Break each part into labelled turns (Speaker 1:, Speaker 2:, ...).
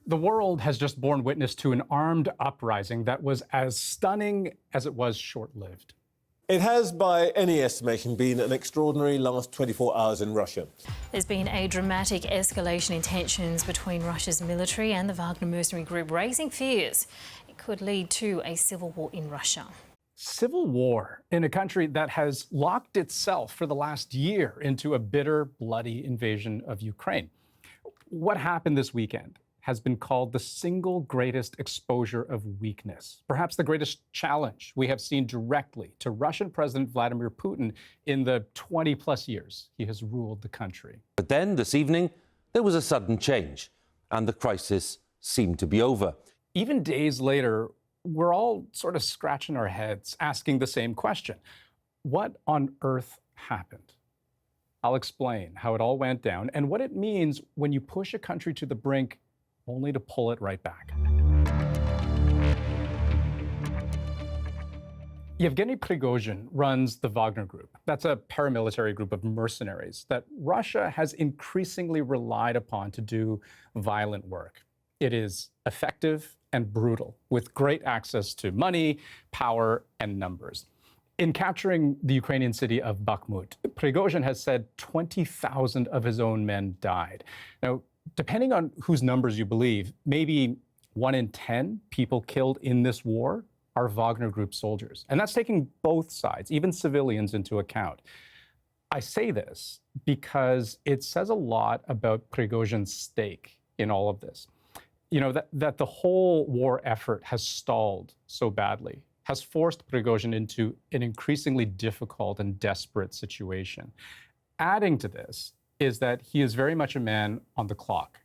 Speaker 1: The world has just borne witness to an armed uprising that was as stunning as it was short-lived.
Speaker 2: It has, by any estimation, been an extraordinary last 24 hours in Russia.
Speaker 3: There's been a dramatic escalation in tensions between Russia's military and the Wagner mercenary group, raising fears it could lead to a civil war in Russia.
Speaker 1: Civil war in a country that has locked itself for the last year into a bitter, bloody invasion of Ukraine. What happened this weekend has been called the single greatest exposure of weakness, perhaps the greatest challenge we have seen directly to Russian President Vladimir Putin in the 20-plus years he has ruled the country.
Speaker 4: But then, this evening, there was a sudden change, and the crisis seemed to be over.
Speaker 1: Even days later, we're all sort of scratching our heads, asking the same question. What on earth happened? I'll explain how it all went down and what it means when you push a country to the brink only to pull it right back. Yevgeny Prigozhin runs the Wagner Group. That's a paramilitary group of mercenaries that Russia has increasingly relied upon to do violent work. It is effective and brutal, with great access to money, power, and numbers. In capturing the Ukrainian city of Bakhmut, Prigozhin has said 20,000 of his own men died. Now, depending on whose numbers you believe, maybe 1 in 10 people killed in this war are Wagner Group soldiers. And that's taking both sides, even civilians, into account. I say this because it says a lot about Prigozhin's stake in all of this. You know, that the whole war effort has stalled so badly, has forced Prigozhin into an increasingly difficult and desperate situation. Adding to this is that he is very much a man on the clock.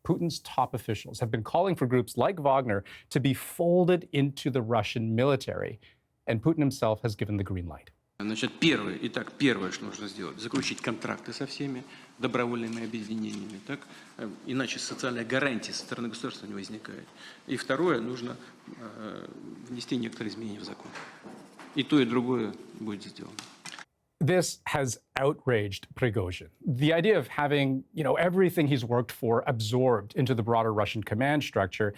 Speaker 1: Putin's top officials have been calling for groups like Wagner to be folded into the Russian military, and Putin himself has given the green light.
Speaker 5: Значит, первое, что нужно сделать, заключить контракты со всеми добровольными объединениями, так? Иначе социальная гарантия со стороны государства не возникает. И второе, нужно внести некоторые изменения в закон. И то, и другое будет сделано.
Speaker 1: This has outraged Prigozhin. The idea of having, everything he's worked for absorbed into the broader Russian command structure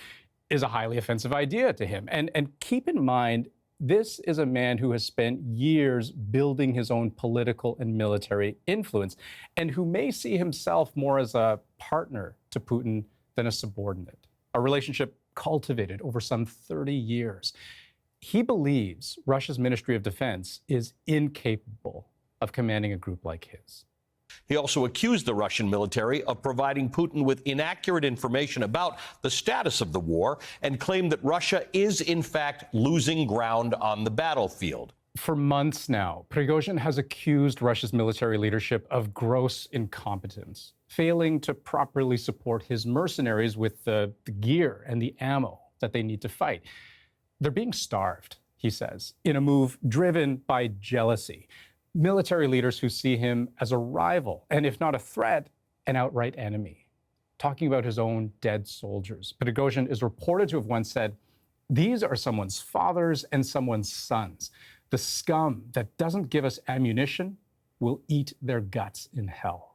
Speaker 1: is a highly offensive idea to him. And keep in mind, this is a man who has spent years building his own political and military influence, and who may see himself more as a partner to Putin than a subordinate, a relationship cultivated over some 30 years. He believes Russia's Ministry of Defense is incapable of commanding a group like his.
Speaker 6: He also accused the Russian military of providing Putin with inaccurate information about the status of the war and claimed that Russia is, in fact, losing ground on the battlefield.
Speaker 1: For months now, Prigozhin has accused Russia's military leadership of gross incompetence, failing to properly support his mercenaries with the gear and the ammo that they need to fight. They're being starved, he says, in a move driven by jealousy. Military leaders who see him as a rival, and if not a threat, an outright enemy. Talking about his own dead soldiers, Prigozhin is reported to have once said, "These are someone's fathers and someone's sons. The scum that doesn't give us ammunition will eat their guts in hell."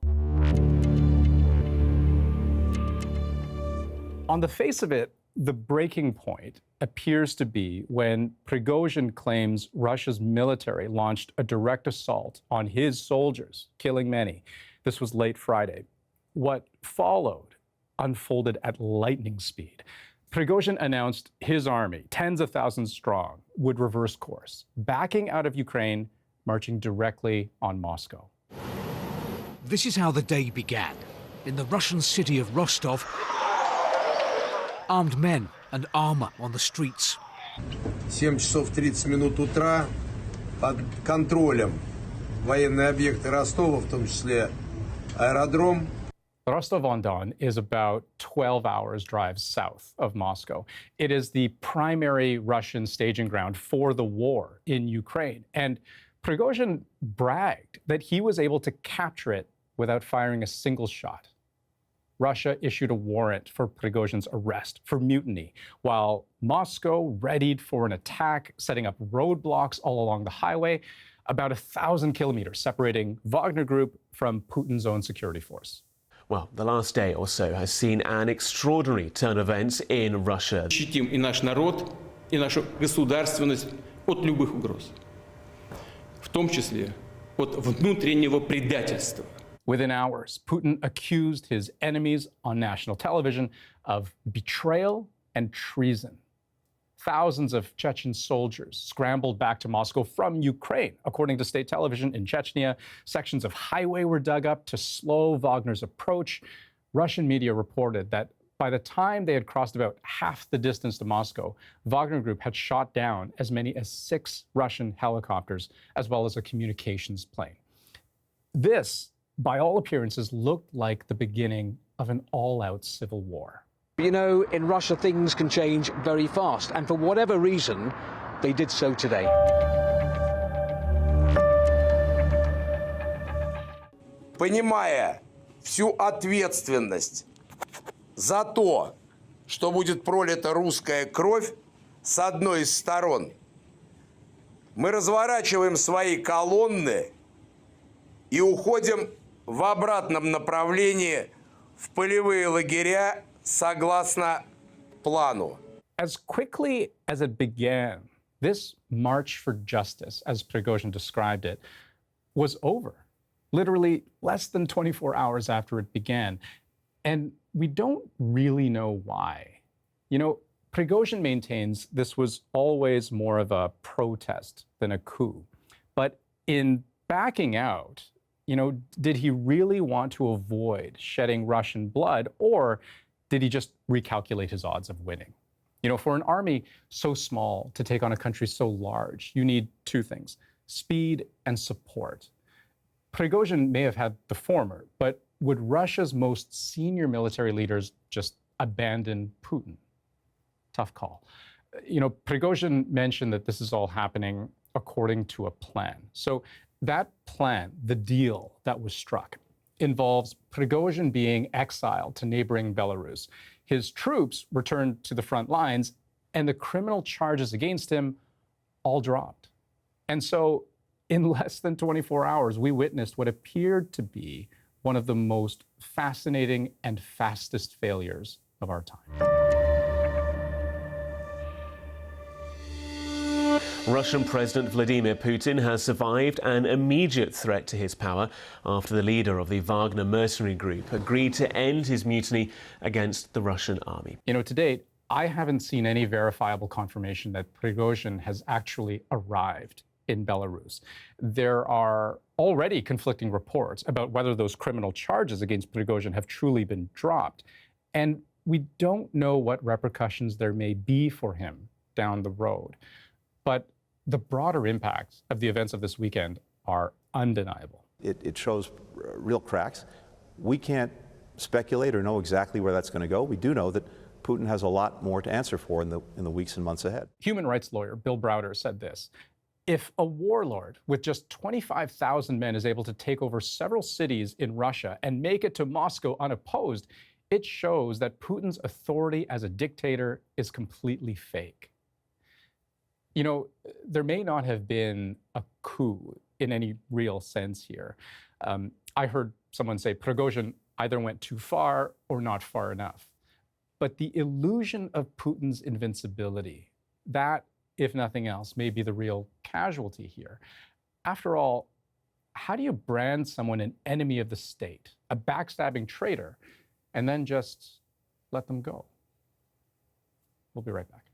Speaker 1: On the face of it, the breaking point appears to be when Prigozhin claims Russia's military launched a direct assault on his soldiers, killing many. This was late Friday. What followed unfolded at lightning speed. Prigozhin announced his army, tens of thousands strong, would reverse course, backing out of Ukraine, marching directly on Moscow.
Speaker 7: This is how the day began. In the Russian city of Rostov, armed men and armor on the streets.
Speaker 8: 7 часов 30 минут утра под контролем военные объекты Ростова, в том числе аэродром.
Speaker 1: Rostov-on-Don is about 12 hours drive south of Moscow. It is the primary Russian staging ground for the war in Ukraine. And Prigozhin bragged that he was able to capture it without firing a single shot. Russia issued a warrant for Prigozhin's arrest for mutiny, while Moscow readied for an attack, setting up roadblocks all along the highway, about 1,000 kilometers separating Wagner Group from Putin's own security force.
Speaker 2: Well, the last day or so has seen an extraordinary turn of events in Russia.
Speaker 5: Защитим и наш народ, и нашу государственность от любых угроз, в том числе от внутреннего предательства.
Speaker 1: Within hours, Putin accused his enemies on national television of betrayal and treason. Thousands of Chechen soldiers scrambled back to Moscow from Ukraine. According to state television in Chechnya, sections of highway were dug up to slow Wagner's approach. Russian media reported that by the time they had crossed about half the distance to Moscow, Wagner Group had shot down as many as 6 Russian helicopters, as well as a communications plane. This, by all appearances, looked like the beginning of an all-out civil war.
Speaker 7: You know, in Russia, things can change very fast, and for whatever reason, they did so today.
Speaker 8: Понимая всю ответственность за то, что будет пролита русская кровь с одной из сторон, мы разворачиваем свои колонны и уходим в обратном направлении в полевые лагеря согласно плану.
Speaker 1: As quickly as it began, this march for justice, as Prigozhin described it, was over. Literally less than 24 hours after it began. And we don't really know why. You know, Prigozhin maintains this was always more of a protest than a coup. But in backing out, you know, did he really want to avoid shedding Russian blood, or did he just recalculate his odds of winning? You know, for an army so small to take on a country so large, you need 2 things: speed and support. Prigozhin may have had the former, but would Russia's most senior military leaders just abandon Putin? Tough call. You know, Prigozhin mentioned that this is all happening according to a plan. So that plan, the deal that was struck, involves Prigozhin being exiled to neighboring Belarus, his troops returned to the front lines, and the criminal charges against him all dropped. And so in less than 24 hours, we witnessed what appeared to be one of the most fascinating and fastest failures of our time.
Speaker 2: Russian President Vladimir Putin has survived an immediate threat to his power after the leader of the Wagner mercenary group agreed to end his mutiny against the Russian army.
Speaker 1: You know, to date, I haven't seen any verifiable confirmation that Prigozhin has actually arrived in Belarus. There are already conflicting reports about whether those criminal charges against Prigozhin have truly been dropped. And we don't know what repercussions there may be for him down the road. But the broader impacts of the events of this weekend are undeniable.
Speaker 9: It shows real cracks. We can't speculate or know exactly where that's going to go. We do know that Putin has a lot more to answer for in the weeks and months ahead.
Speaker 1: Human rights lawyer Bill Browder said this: if a warlord with just 25,000 men is able to take over several cities in Russia and make it to Moscow unopposed, it shows that Putin's authority as a dictator is completely fake. You know, there may not have been a coup in any real sense here. I heard someone say Prigozhin either went too far or not far enough. But the illusion of Putin's invincibility, that, if nothing else, may be the real casualty here. After all, how do you brand someone an enemy of the state, a backstabbing traitor, and then just let them go? We'll be right back.